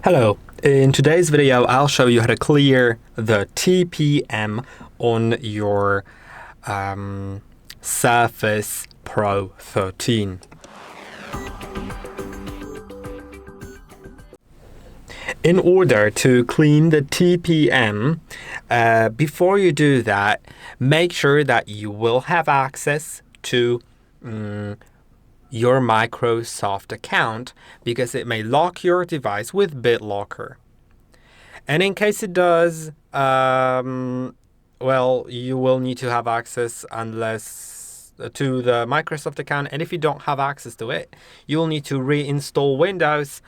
Hello, in today's video I'll show you how to clear the TPM on your Surface Pro 13. In order to clean the TPM, before you do that, make sure that you will have access to your Microsoft account, because it may lock your device with BitLocker. And in case it does, well, you will need to have access to the Microsoft account. And if you don't have access to it, you'll need to reinstall Windows,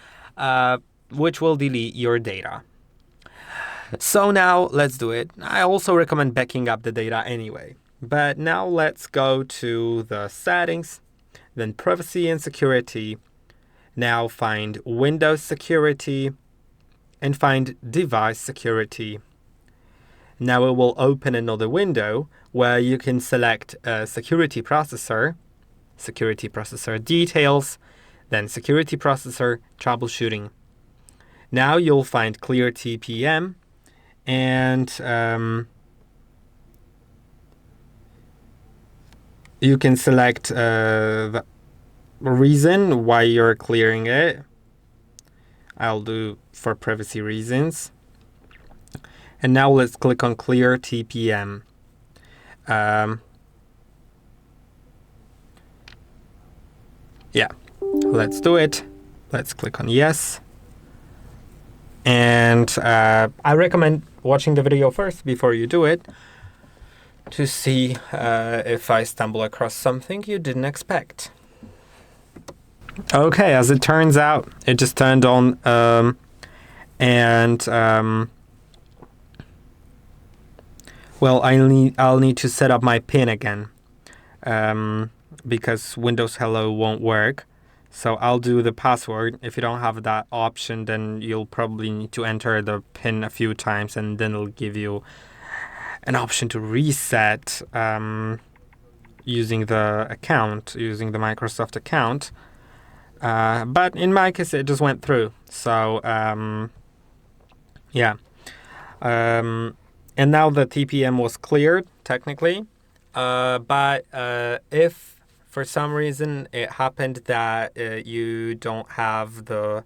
which will delete your data. So now let's do it. I also recommend backing up the data anyway. But now let's go to the settings. Then privacy and security. Now find Windows security and find device security. Now it will open another window where you can select security processor details, then security processor troubleshooting. Now you'll find Clear TPM and you can select the reason why you're clearing it. I'll do for privacy reasons. And now let's click on Clear TPM. Yeah, let's do it. Let's click on yes. And I recommend watching the video first before you do it, to see if I stumble across something you didn't expect. Okay, as it turns out, it just turned on, well, I'll need to set up my PIN again, because Windows Hello won't work. So I'll do the password. If you don't have that option, then you'll probably need to enter the PIN a few times, and then it'll give you an option to reset using the Microsoft account. But in my case, it just went through. So yeah. And now the TPM was cleared technically. But if for some reason it happened that you don't have the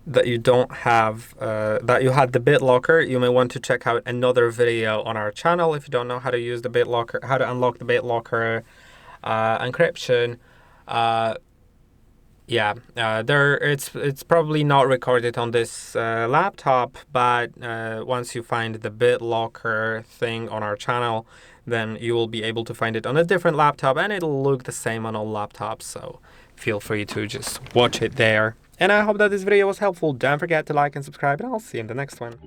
that you had the BitLocker, you may want to check out another video on our channel if you don't know how to use the BitLocker, how to unlock the BitLocker encryption. It's probably not recorded on this laptop, but once you find the BitLocker thing on our channel, then you will be able to find it on a different laptop, and it'll look the same on all laptops. So feel free to just watch it there. And I hope that this video was helpful. Don't forget to like and subscribe, and I'll see you in the next one.